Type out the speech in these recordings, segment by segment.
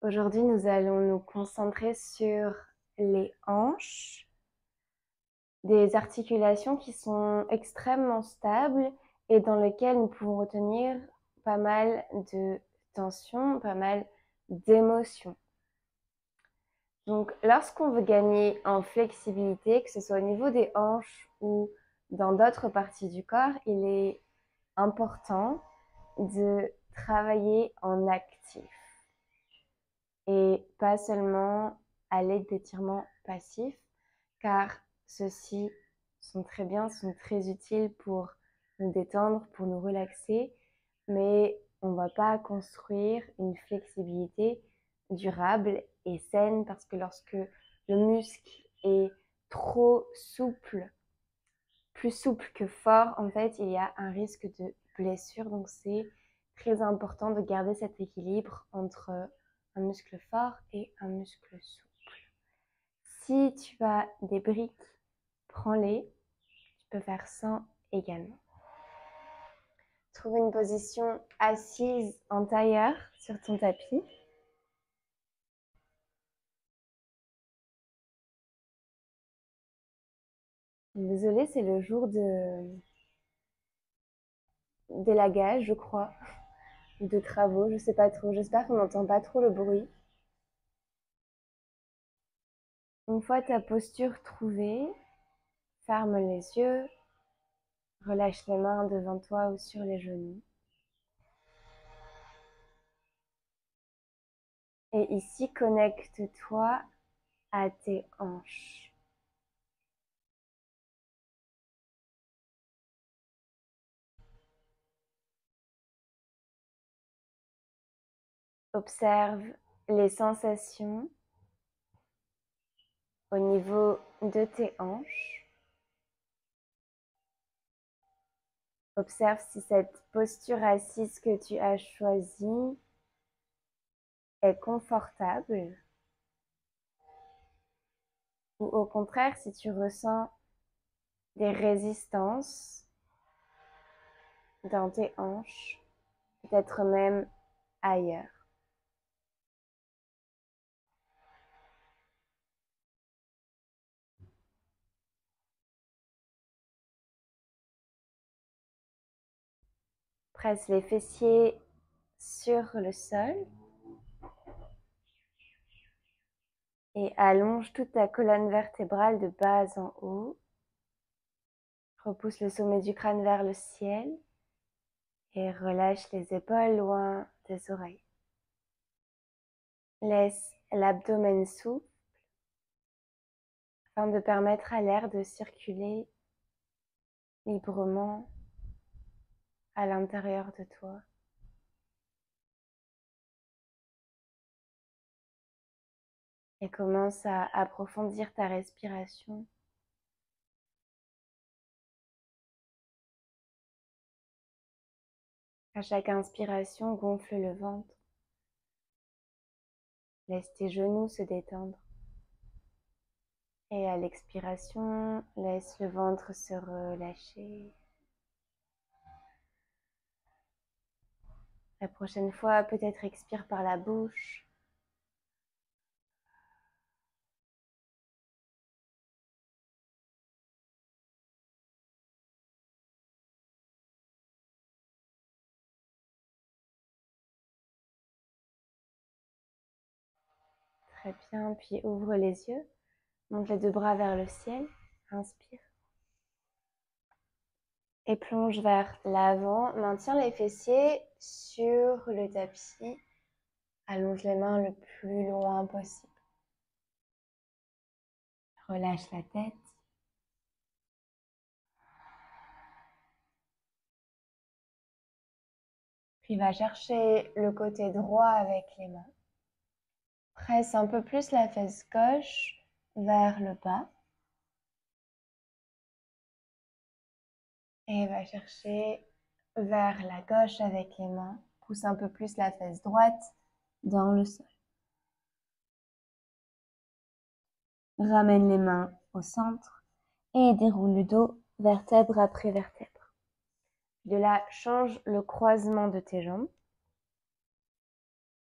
Aujourd'hui, nous allons nous concentrer sur les hanches, des articulations qui sont extrêmement stables et dans lesquelles nous pouvons retenir pas mal de tension, pas mal d'émotions. Donc, lorsqu'on veut gagner en flexibilité, que ce soit au niveau des hanches ou dans d'autres parties du corps, il est important de travailler en actif et pas seulement à l'aide d'étirements passifs, car ceux-ci sont très bien, sont très utiles pour nous détendre, pour nous relaxer, mais on ne va pas construire une flexibilité durable et saine parce que lorsque le muscle est trop souple, plus souple que fort, en fait, il y a un risque de blessure. Donc, c'est très important de garder cet équilibre entre un muscle fort et un muscle souple. Si tu as des briques, prends-les. Tu peux faire sans également. Trouve une position assise en tailleur sur ton tapis. Désolée, c'est le jour d'élagage, je crois, ou de travaux, je sais pas trop. J'espère qu'on n'entend pas trop le bruit. Une fois ta posture trouvée, ferme les yeux, relâche les mains devant toi ou sur les genoux. Et ici, connecte-toi à tes hanches. Observe les sensations au niveau de tes hanches. Observe si cette posture assise que tu as choisie est confortable ou au contraire si tu ressens des résistances dans tes hanches, peut-être même ailleurs. Presse les fessiers sur le sol et allonge toute ta colonne vertébrale de bas en haut. Repousse le sommet du crâne vers le ciel et relâche les épaules loin des oreilles. Laisse l'abdomen souple afin de permettre à l'air de circuler librement à l'intérieur de toi. Et commence à approfondir ta respiration. À chaque inspiration, gonfle le ventre. Laisse tes genoux se détendre. Et à l'expiration, laisse le ventre se relâcher. La prochaine fois, peut-être expire par la bouche. Très bien, puis ouvre les yeux. Monte les deux bras vers le ciel. Inspire. Et plonge vers l'avant. Maintiens les fessiers sur le tapis. Allonge les mains le plus loin possible. Relâche la tête. Puis va chercher le côté droit avec les mains. Presse un peu plus la fesse gauche vers le bas. Et va chercher vers la gauche avec les mains. Pousse un peu plus la fesse droite dans le sol. Ramène les mains au centre et déroule le dos vertèbre après vertèbre. De là, change le croisement de tes jambes.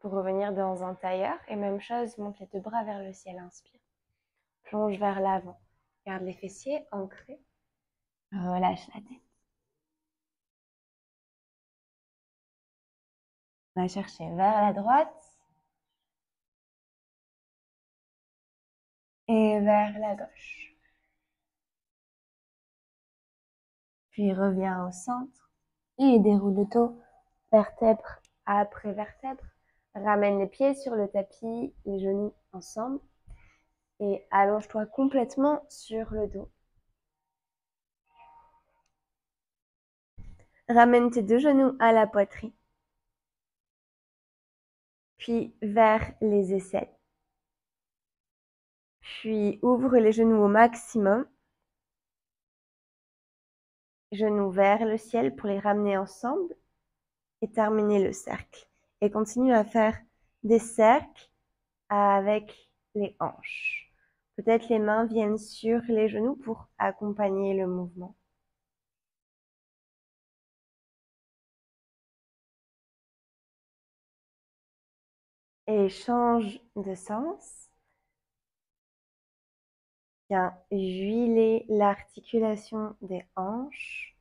pour revenir dans un tailleur. Et même chose, monte les deux bras vers le ciel, inspire. Plonge vers l'avant. Garde les fessiers ancrés. Relâche la tête. On va chercher vers la droite et vers la gauche. Puis reviens au centre et déroule le dos, vertèbre après vertèbre. Ramène les pieds sur le tapis, les genoux ensemble et allonge-toi complètement sur le dos. Ramène tes deux genoux à la poitrine, puis vers les aisselles. Puis ouvre les genoux au maximum. Genoux vers le ciel pour les ramener ensemble et terminer le cercle. Et continue à faire des cercles avec les hanches. Peut-être les mains viennent sur les genoux pour accompagner le mouvement. Et change de sens. Viens huiler l'articulation des hanches.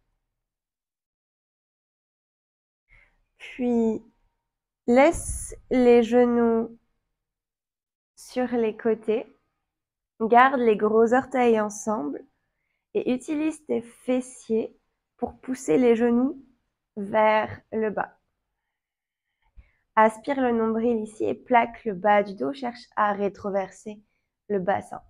Puis laisse les genoux sur les côtés. Garde les gros orteils ensemble et utilise tes fessiers pour pousser les genoux vers le bas. Aspire le nombril ici et plaque le bas du dos. Cherche à rétroverser le bassin.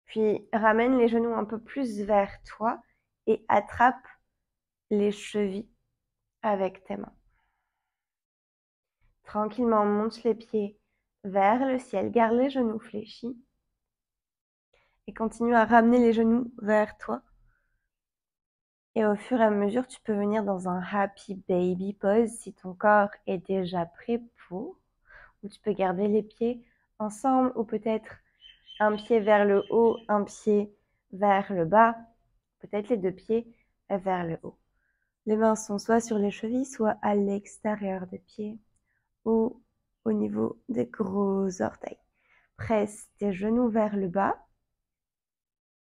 Puis ramène les genoux un peu plus vers toi et attrape les chevilles avec tes mains. Tranquillement, monte les pieds vers le ciel. Garde les genoux fléchis. Et continue à ramener les genoux vers toi. Et au fur et à mesure, tu peux venir dans un happy baby pose si ton corps est déjà prêt pour. Ou tu peux garder les pieds ensemble ou peut-être un pied vers le haut, un pied vers le bas. Peut-être les deux pieds vers le haut. Les mains sont soit sur les chevilles, soit à l'extérieur des pieds ou au niveau des gros orteils. Presse tes genoux vers le bas.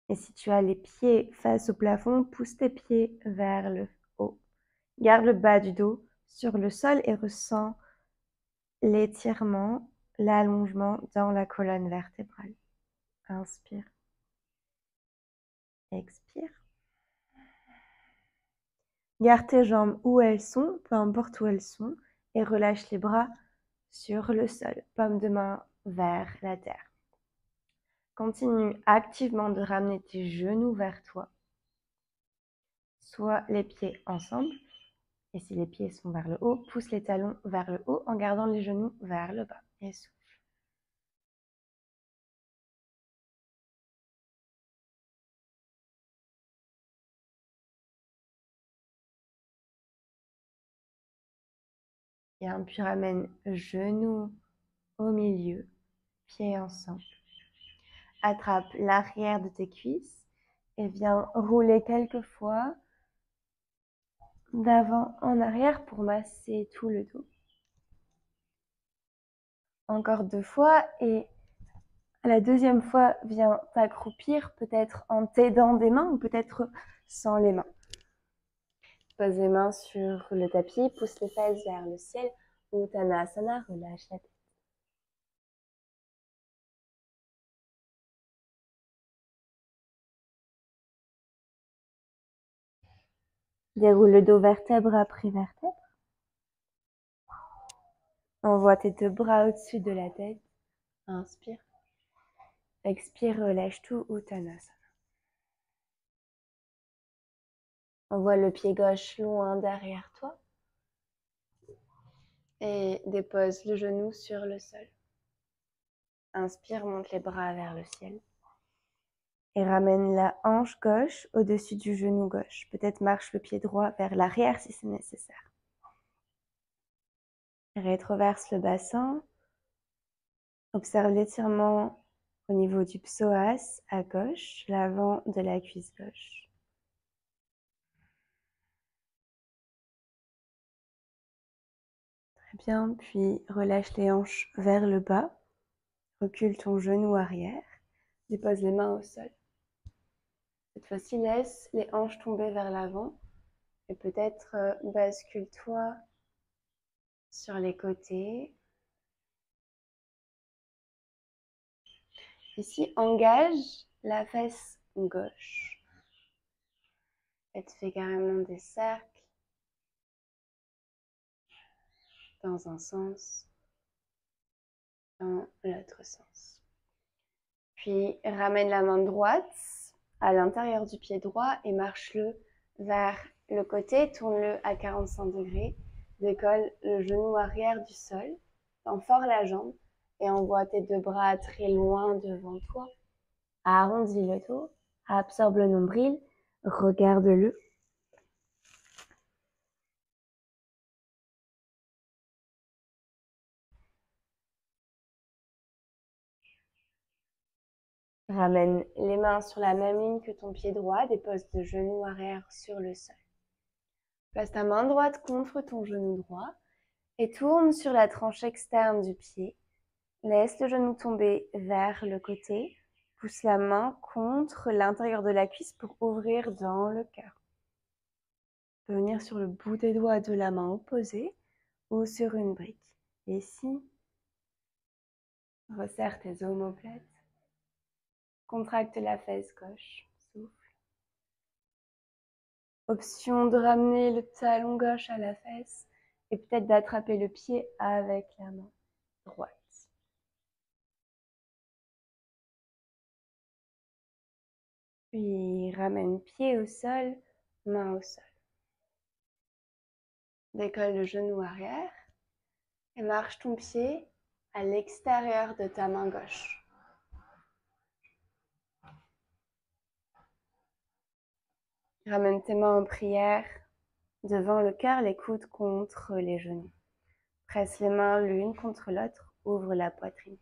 Et si tu as les pieds face au plafond, pousse tes pieds vers le haut. Garde le bas du dos sur le sol et ressens l'étirement, l'allongement dans la colonne vertébrale. Inspire. Expire. Garde tes jambes où elles sont, peu importe où elles sont, et relâche les bras sur le sol, paume de main vers la terre. Continue activement de ramener tes genoux vers toi, soit les pieds ensemble, et si les pieds sont vers le haut, pousse les talons vers le haut en gardant les genoux vers le bas. Et souffle. Et puis ramène genoux au milieu, pieds ensemble. Attrape l'arrière de tes cuisses et viens rouler quelques fois d'avant en arrière pour masser tout le dos. Encore 2 fois et à la deuxième fois, viens t'accroupir peut-être en t'aidant des mains ou peut-être sans les mains. Pose les mains sur le tapis, pousse les fesses vers le ciel. Uttanasana, relâche la tête. Déroule le dos vertèbre après vertèbre. Envoie tes deux bras au-dessus de la tête. Inspire. Expire, relâche tout, Uttanasana. Envoie le pied gauche loin derrière toi. Et dépose le genou sur le sol. Inspire, monte les bras vers le ciel. Et ramène la hanche gauche au-dessus du genou gauche. Peut-être marche le pied droit vers l'arrière si c'est nécessaire. Rétroverse le bassin. Observe l'étirement au niveau du psoas à gauche, l'avant de la cuisse gauche. Très bien, puis relâche les hanches vers le bas. Recule ton genou arrière. Dépose les mains au sol. Cette fois-ci, laisse les hanches tomber vers l'avant. Et peut-être bascule-toi sur les côtés. Ici, engage la fesse gauche. Et tu fais carrément des cercles dans un sens, dans l'autre sens. Puis ramène la main droite à l'intérieur du pied droit et marche-le vers le côté, tourne-le à 45 degrés, décolle le genou arrière du sol, tends fort la jambe et envoie tes deux bras très loin devant toi. Arrondis le dos, absorbe le nombril, regarde-le. Ramène les mains sur la même ligne que ton pied droit, dépose le genou arrière sur le sol. Place ta main droite contre ton genou droit et tourne sur la tranche externe du pied. Laisse le genou tomber vers le côté. Pousse la main contre l'intérieur de la cuisse pour ouvrir dans le cœur. Tu peux venir sur le bout des doigts de la main opposée ou sur une brique. Ici, resserre tes omoplates. Contracte la fesse gauche. Souffle. Option de ramener le talon gauche à la fesse et peut-être d'attraper le pied avec la main droite. Puis ramène pied au sol, main au sol. Décolle le genou arrière et marche ton pied à l'extérieur de ta main gauche. Ramène tes mains en prière devant le cœur, les coudes contre les genoux. Presse les mains l'une contre l'autre, ouvre la poitrine.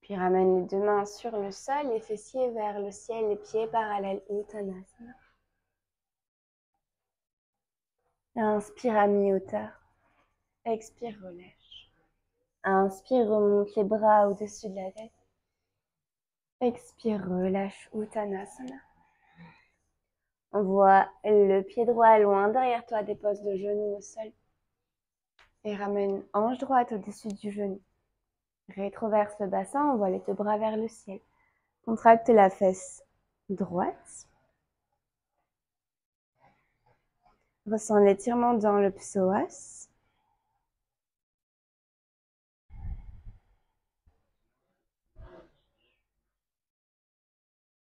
Puis ramène les deux mains sur le sol, les fessiers vers le ciel, les pieds parallèles, Uttanasana. Inspire à mi-hauteur. Expire, relâche. Inspire, remonte les bras au-dessus de la tête. Expire, relâche, Uttanasana. Envoie le pied droit loin derrière toi, dépose le genou au sol. Et ramène hanche droite au-dessus du genou. Rétroverse le bassin, envoie les deux bras vers le ciel. Contracte la fesse droite. Ressens l'étirement dans le psoas.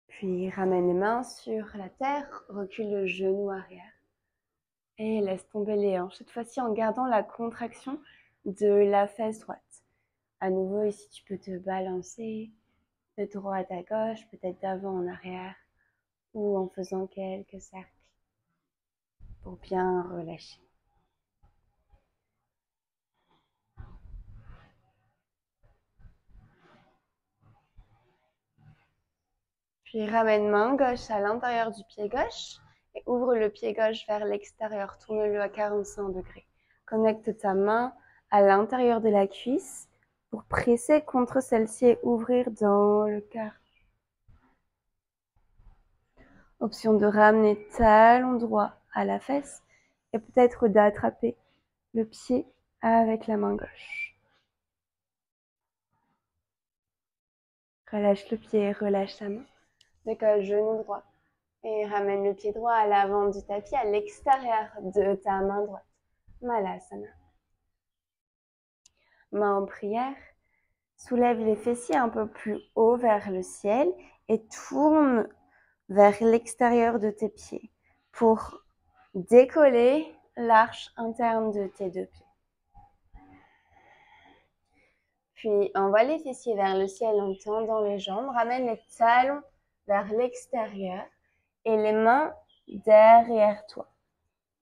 Puis ramène les mains sur la terre, recule le genou arrière. Et laisse tomber les hanches, cette fois-ci en gardant la contraction de la fesse droite. À nouveau, ici, tu peux te balancer de droite à gauche, peut-être d'avant en arrière, ou en faisant quelques cercles pour bien relâcher. Puis ramène main gauche à l'intérieur du pied gauche et ouvre le pied gauche vers l'extérieur. Tourne-le à 45 degrés. Connecte ta main à l'intérieur de la cuisse pour presser contre celle-ci et ouvrir dans le cœur. Option de ramener talon droit à la fesse et peut-être d'attraper le pied avec la main gauche. Relâche le pied, relâche ta main. Décolle genou droit et ramène le pied droit à l'avant du tapis, à l'extérieur de ta main droite. Malasana. Main en prière. Soulève les fessiers un peu plus haut vers le ciel et tourne vers l'extérieur de tes pieds pour décoller l'arche interne de tes deux pieds. Puis envoie les fessiers vers le ciel en tendant les jambes. Ramène les talons vers l'extérieur et les mains derrière toi.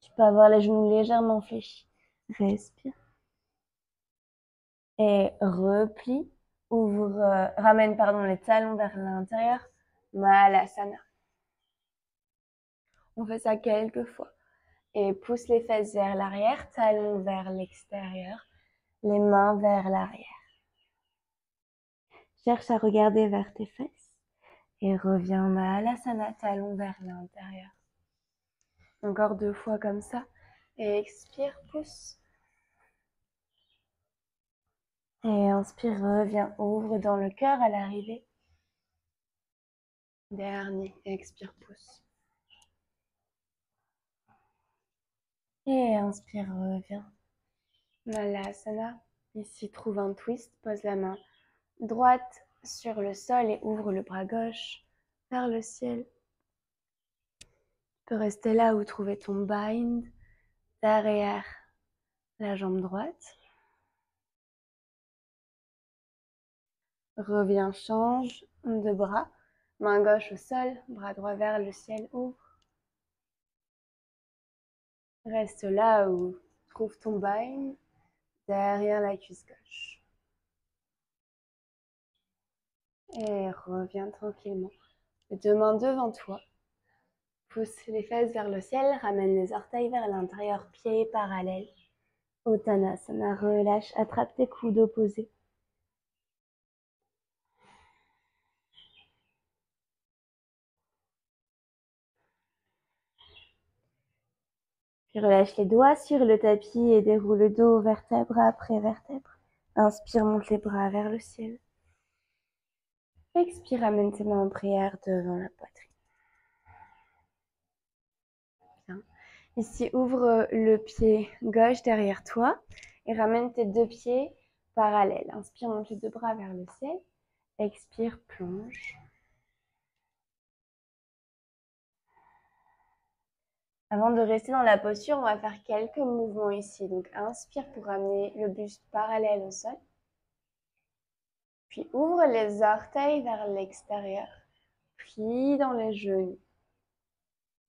Tu peux avoir les genoux légèrement fléchis. Respire. Et replie. Ramène les talons vers l'intérieur. Malasana. On fait ça quelques fois. Et pousse les fesses vers l'arrière, talons vers l'extérieur, les mains vers l'arrière. Cherche à regarder vers tes fesses et reviens en Mahalasana, talons vers l'intérieur. Encore 2 fois comme ça. Et expire, pousse. Et inspire, reviens, ouvre dans le cœur à l'arrivée. Dernier, expire, pousse. Et inspire, reviens. Mahalasana. Ici, trouve un twist, pose la main droite sur le sol et ouvre le bras gauche vers le ciel. Tu peux rester là ou trouver ton bind derrière la jambe droite. Reviens, change de bras. Main gauche au sol, bras droit vers le ciel, ouvre. Reste là ou trouve ton bind derrière la cuisse gauche. Et reviens tranquillement. Les 2 mains devant toi. Pousse les fesses vers le ciel, ramène les orteils vers l'intérieur, pieds parallèles. Uttanasana, relâche, attrape tes coudes opposés. Puis relâche les doigts sur le tapis et déroule le dos vertèbre après vertèbre. Inspire, monte les bras vers le ciel. Expire, amène tes mains en prière devant la poitrine. Bien. Ici, ouvre le pied gauche derrière toi et ramène tes 2 pieds parallèles. Inspire, monte les 2 bras vers le ciel. Expire, plonge. Avant de rester dans la posture, on va faire quelques mouvements ici. Donc, inspire pour ramener le buste parallèle au sol. Puis, ouvre les orteils vers l'extérieur. Plie dans les genoux.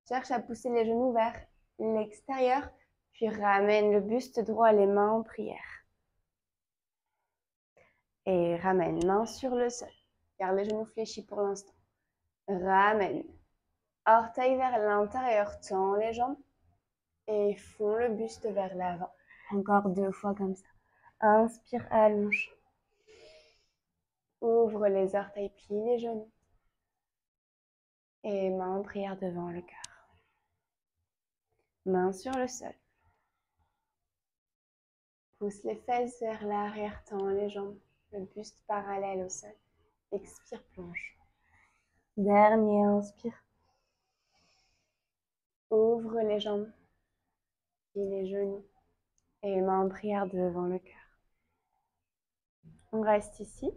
Cherche à pousser les genoux vers l'extérieur. Puis, ramène le buste droit, les mains en prière. Et ramène, main sur le sol. Garde les genoux fléchis pour l'instant. Ramène. Orteils vers l'intérieur, tends les jambes. Et fond le buste vers l'avant. Encore 2 fois comme ça. Inspire, allonge. Ouvre les orteils, plie les genoux. Et main en prière devant le cœur. Main sur le sol. Pousse les fesses vers l'arrière, tends les jambes. Le buste parallèle au sol. Expire, plonge. Dernier, inspire. Ouvre les jambes, plie les genoux. Et main en prière devant le cœur. On reste ici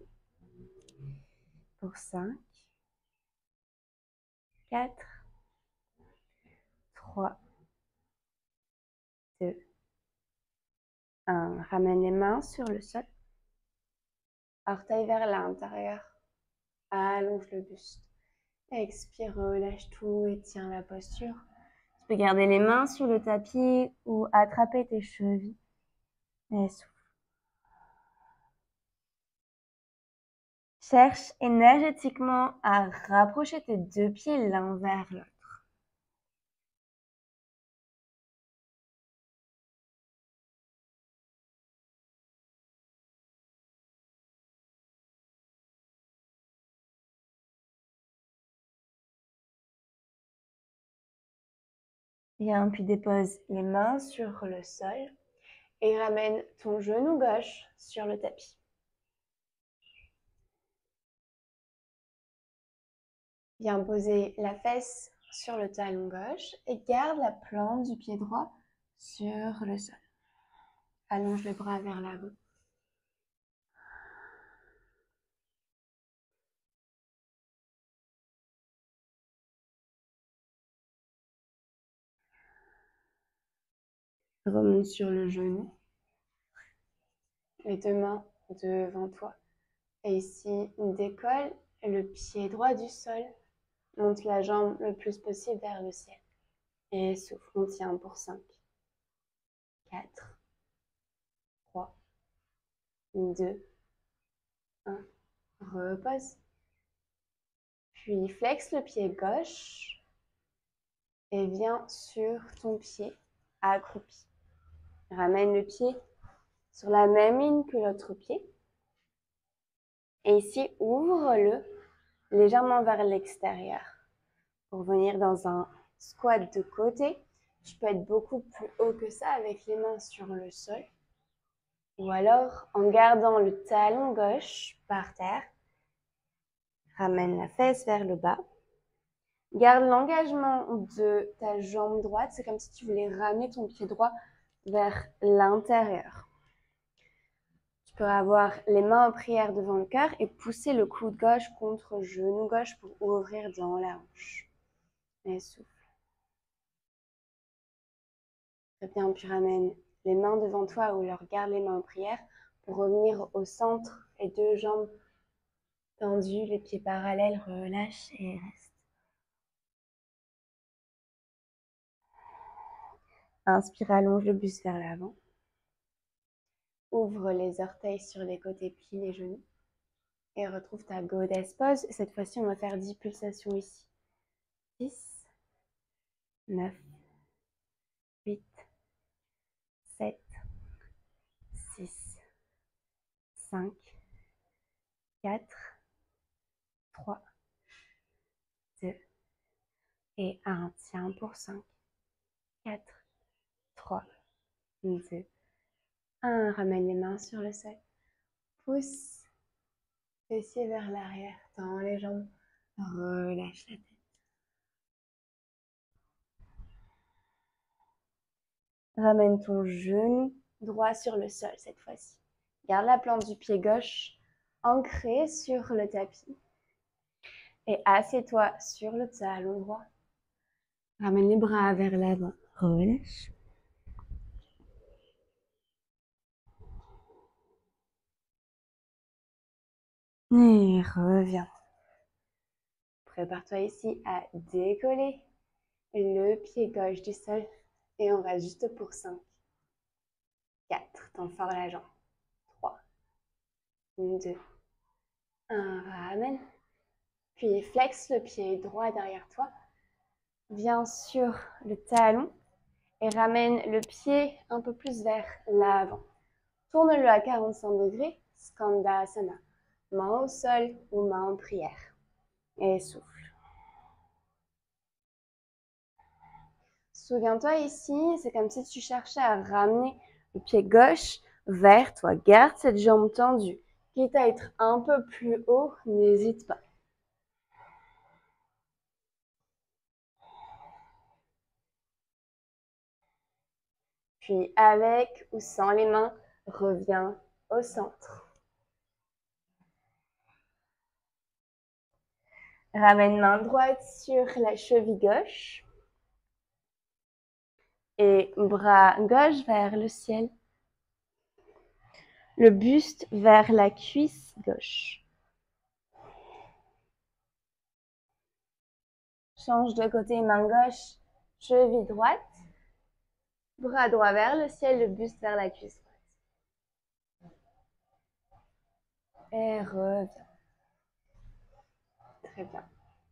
pour 5, 4, 3, 2, 1. Ramène les mains sur le sol. Orteils vers l'intérieur. Allonge le buste. Expire, relâche tout et tiens la posture. Tu peux garder les mains sur le tapis ou attraper tes chevilles. Et souffle. Cherche énergétiquement à rapprocher tes 2 pieds l'un vers l'autre. Bien, puis dépose les mains sur le sol et ramène ton genou gauche sur le tapis. Viens poser la fesse sur le talon gauche et garde la plante du pied droit sur le sol. Allonge les bras vers l'avant. Remonte sur le genou. Les 2 mains devant toi. Et ici, décolle le pied droit du sol. Monte la jambe le plus possible vers le ciel. Et souffle, on tient pour 5, 4, 3, 2, 1. Repose. Puis flexe le pied gauche. et viens sur ton pied accroupi. Ramène le pied sur la même ligne que l'autre pied. Et ici, ouvre-le légèrement vers l'extérieur pour venir dans un squat de côté. Tu peux être beaucoup plus haut que ça avec les mains sur le sol. Ou alors, en gardant le talon gauche par terre, ramène la fesse vers le bas. Garde l'engagement de ta jambe droite. C'est comme si tu voulais ramener ton pied droit vers l'intérieur. Tu peux avoir les mains en prière devant le cœur et pousser le coude gauche contre le genou gauche pour ouvrir dans la hanche. Et souffle. Très bien, puis ramène les mains devant toi ou leur garde les mains en prière pour revenir au centre et deux jambes tendues, les pieds parallèles, relâche et reste. Inspire, allonge le buste vers l'avant. Ouvre les orteils sur les côtés, plie les genoux. Et retrouve ta goddess pose. Cette fois-ci, on va faire 10 pulsations ici. 10, 9, 8, 7, 6, 5, 4, 3, 2 et 1. Tiens pour 5, 4, 3, 2, 1. Ramène les mains sur le sol. Pousse fessier vers l'arrière. Tends les jambes. Relâche la tête. Ramène ton genou droit sur le sol cette fois-ci. Garde la plante du pied gauche ancrée sur le tapis. Et assieds-toi sur le talon droit. Ramène les bras vers l'avant. Relâche. Et reviens. Prépare-toi ici à décoller le pied gauche du sol. Et on va juste pour 5, 4. Tends fort la jambe. 3, 2, 1. Ramène. Puis flexe le pied droit derrière toi. Viens sur le talon et ramène le pied un peu plus vers l'avant. Tourne-le à 45 degrés, Skandasana. Main au sol ou main en prière. Et souffle. Souviens-toi ici, c'est comme si tu cherchais à ramener le pied gauche vers toi. Garde cette jambe tendue. Quitte à être un peu plus haut, n'hésite pas. Puis avec ou sans les mains, reviens au centre. Ramène main droite sur la cheville gauche. Et bras gauche vers le ciel. Le buste vers la cuisse gauche. Change de côté, main gauche, cheville droite. Bras droit vers le ciel, le buste vers la cuisse droite. Et reviens. Très bien.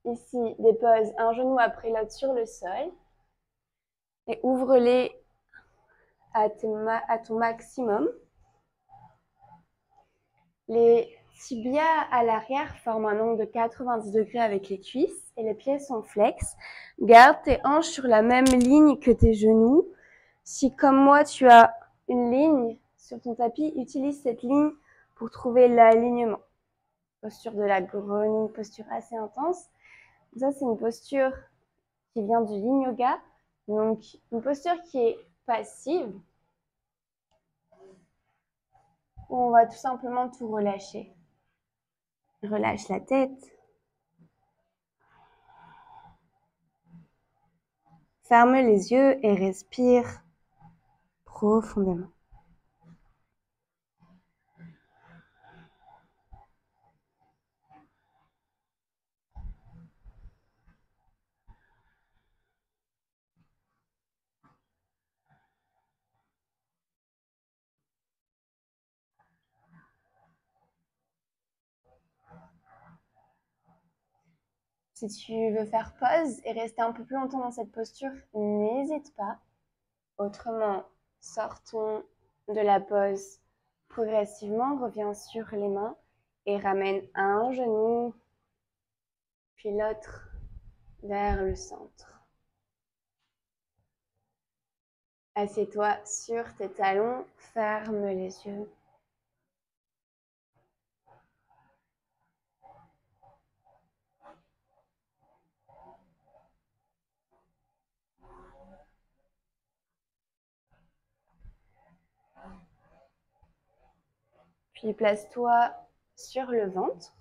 Ici, dépose un genou après l'autre sur le sol. Et ouvre-les à ton maximum. Les tibias à l'arrière forment un angle de 90 degrés avec les cuisses et les pieds sont flex. Garde tes hanches sur la même ligne que tes genoux. Si, comme moi, tu as une ligne sur ton tapis, utilise cette ligne pour trouver l'alignement. Posture de la grenouille, posture assez intense. Ça, c'est une posture qui vient du Yin Yoga. Donc, une posture qui est passive, où on va tout simplement tout relâcher. Relâche la tête. Ferme les yeux et respire profondément. Si tu veux faire pause et rester un peu plus longtemps dans cette posture, n'hésite pas. Autrement, sortons de la pause progressivement, reviens sur les mains et ramène un genou, puis l'autre vers le centre. Assieds-toi sur tes talons, ferme les yeux. Puis place-toi sur le ventre.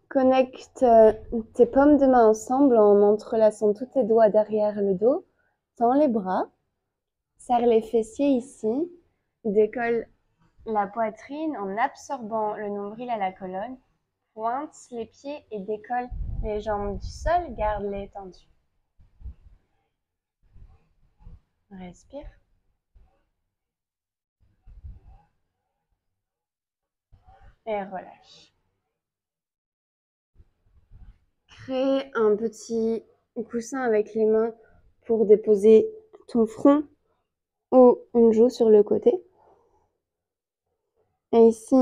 Connecte tes paumes de main ensemble en entrelaçant tous tes doigts derrière le dos. Tends les bras. Serre les fessiers ici. Décolle la poitrine en absorbant le nombril à la colonne. Pointe les pieds et décolle les jambes du sol. Garde-les tendues. Respire. Et relâche. Crée un petit coussin avec les mains pour déposer ton front ou une joue sur le côté. Et ici,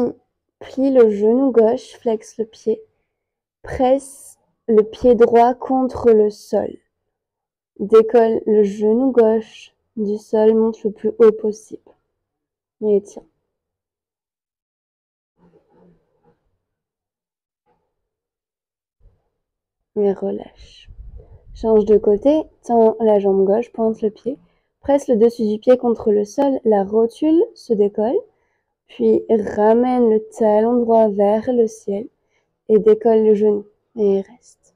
plie le genou gauche, flexe le pied, presse le pied droit contre le sol. Décolle le genou gauche du sol, monte le plus haut possible. Et étire. Et relâche. Change de côté, tends la jambe gauche, pointe le pied, presse le dessus du pied contre le sol, la rotule se décolle, puis ramène le talon droit vers le ciel et décolle le genou et reste.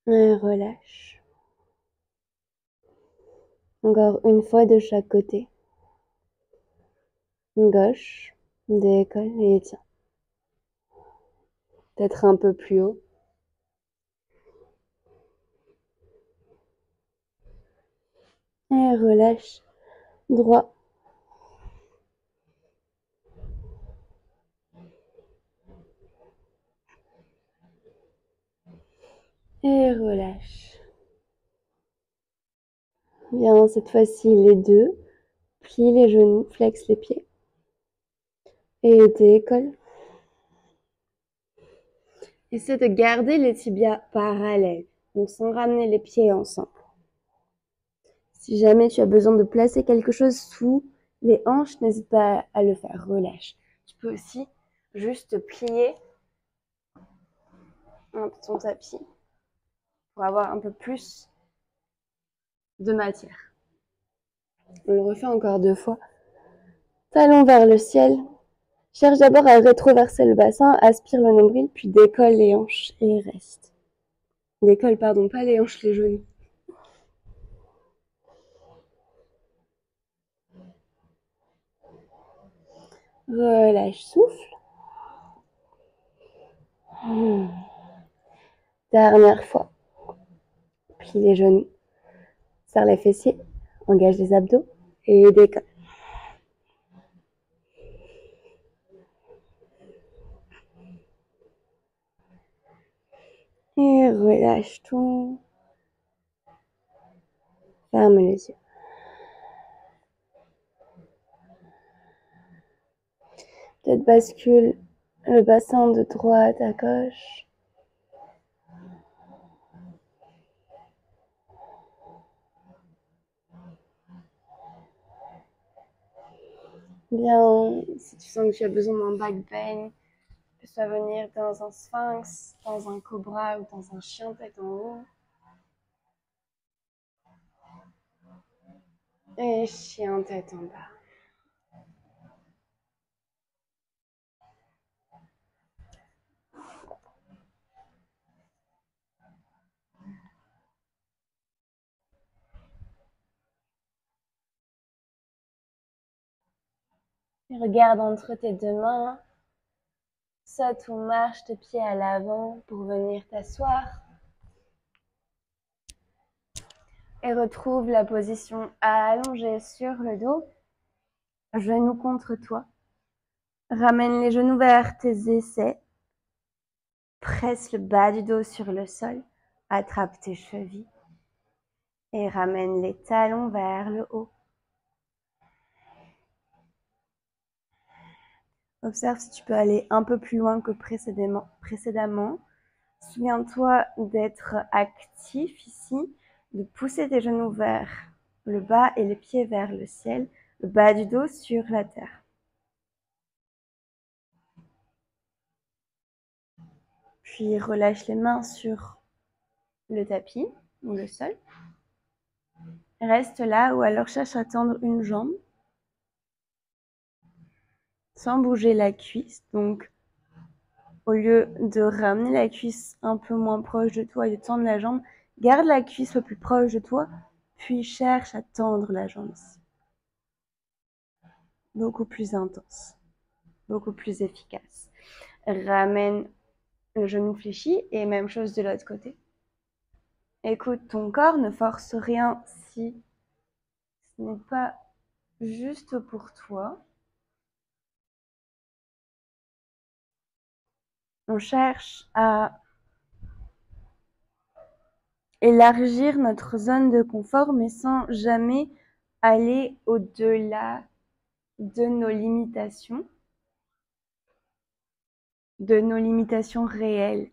Et relâche. Encore une fois de chaque côté. Gauche, décolle et étire. Peut-être un peu plus haut. Et relâche. Droit. Et relâche. Bien, cette fois-ci, les deux. Plie les genoux, flexe les pieds. Et décolle. Essaie de garder les tibias parallèles, donc sans ramener les pieds ensemble. Si jamais tu as besoin de placer quelque chose sous les hanches, n'hésite pas à le faire, relâche. Tu peux aussi juste plier ton tapis pour avoir un peu plus de matière. On le refait encore 2 fois. Talon vers le ciel. Cherche d'abord à rétroverser le bassin, aspire le nombril, puis décolle les hanches et reste. Décolle, pardon, pas les hanches, les genoux. Relâche, souffle. Dernière fois. Plie les genoux. Serre les fessiers. Engage les abdos. Et décolle. Et relâche tout. Ferme les yeux. Peut-être bascule le bassin de droite à gauche. Bien, si tu sens que tu as besoin d'un back bend, que ce soit venir dans un sphinx, dans un cobra ou dans un chien tête en haut. Et chien tête en bas. Et regarde entre tes deux mains saute ou marche tes pieds à l'avant pour venir t'asseoir. Et retrouve la position allongée sur le dos, genoux contre toi. Ramène les genoux vers tes aisselles. Presse le bas du dos sur le sol. Attrape tes chevilles. Et ramène les talons vers le haut. Observe si tu peux aller un peu plus loin que précédemment. Souviens-toi d'être actif ici, de pousser tes genoux vers le bas et les pieds vers le ciel, le bas du dos sur la terre. Puis relâche les mains sur le tapis ou le sol. Reste là ou alors cherche à tendre une jambe sans bouger la cuisse. Donc, au lieu de ramener la cuisse un peu moins proche de toi et de tendre la jambe, garde la cuisse le plus proche de toi, puis cherche à tendre la jambe ici. Beaucoup plus intense, beaucoup plus efficace. Ramène le genou fléchi et même chose de l'autre côté. Écoute ton corps, ne force rien si ce n'est pas juste pour toi. On cherche à élargir notre zone de confort, mais sans jamais aller au-delà de nos limitations réelles,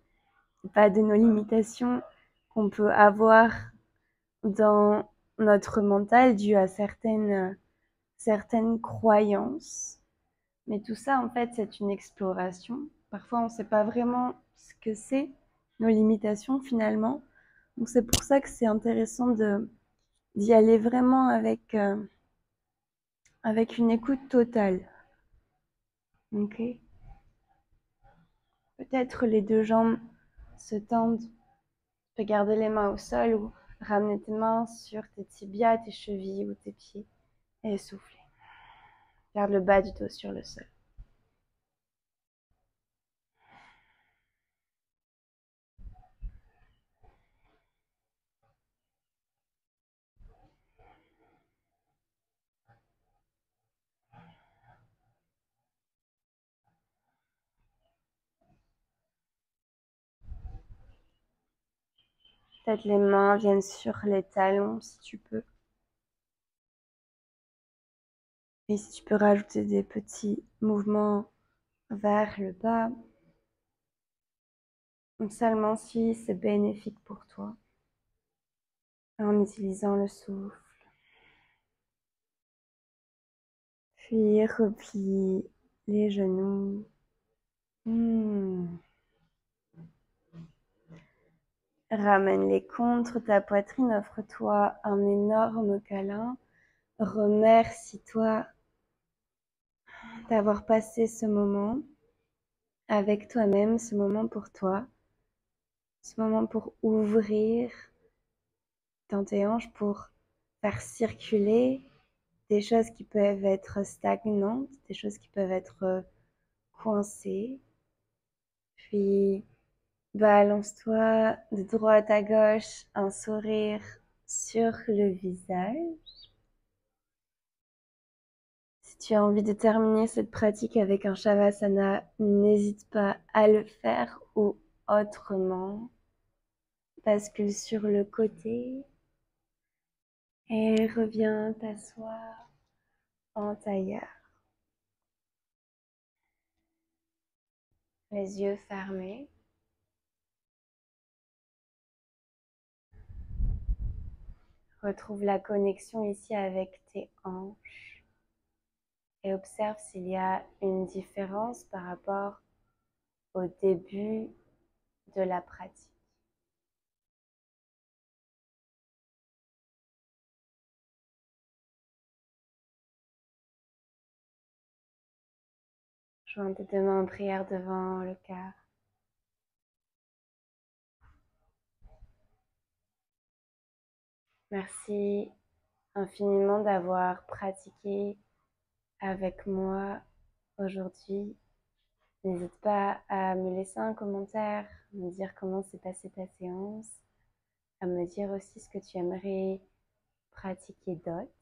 pas de nos limitations qu'on peut avoir dans notre mental dû à certaines croyances. Mais tout ça, en fait, c'est une exploration. Parfois, on ne sait pas vraiment ce que c'est, nos limitations, finalement. Donc, c'est pour ça que c'est intéressant d'y aller vraiment avec une écoute totale. Ok ? Peut-être les deux jambes se tendent. Tu peux garder les mains au sol ou ramener tes mains sur tes tibias, tes chevilles ou tes pieds et souffler. Garde le bas du dos sur le sol. Peut-être les mains viennent sur les talons si tu peux. Et si tu peux rajouter des petits mouvements vers le bas, seulement si c'est bénéfique pour toi, en utilisant le souffle. Puis replie les genoux. Ramène-les contre ta poitrine, offre-toi un énorme câlin. Remercie-toi d'avoir passé ce moment avec toi-même, ce moment pour toi, ce moment pour ouvrir dans tes hanches, pour faire circuler des choses qui peuvent être stagnantes, des choses qui peuvent être coincées. Puis balance-toi de droite à gauche, un sourire sur le visage. Si tu as envie de terminer cette pratique avec un Shavasana, n'hésite pas à le faire ou autrement. Bascule sur le côté et reviens t'asseoir en tailleur. Les yeux fermés. Retrouve la connexion ici avec tes hanches et observe s'il y a une différence par rapport au début de la pratique. Joins tes deux mains en prière devant le cœur. Merci infiniment d'avoir pratiqué avec moi aujourd'hui. N'hésite pas à me laisser un commentaire, me dire comment s'est passée ta séance, à me dire aussi ce que tu aimerais pratiquer d'autre.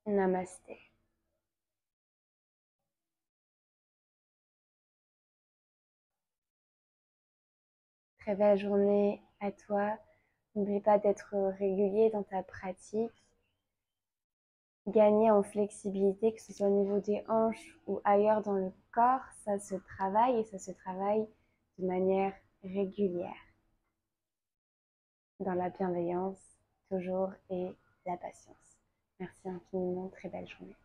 Namasté. Très belle journée à toi. N'oublie pas d'être régulier dans ta pratique. Gagner en flexibilité, que ce soit au niveau des hanches ou ailleurs dans le corps, ça se travaille et ça se travaille de manière régulière. Dans la bienveillance, toujours, et la patience. Merci infiniment, très belle journée.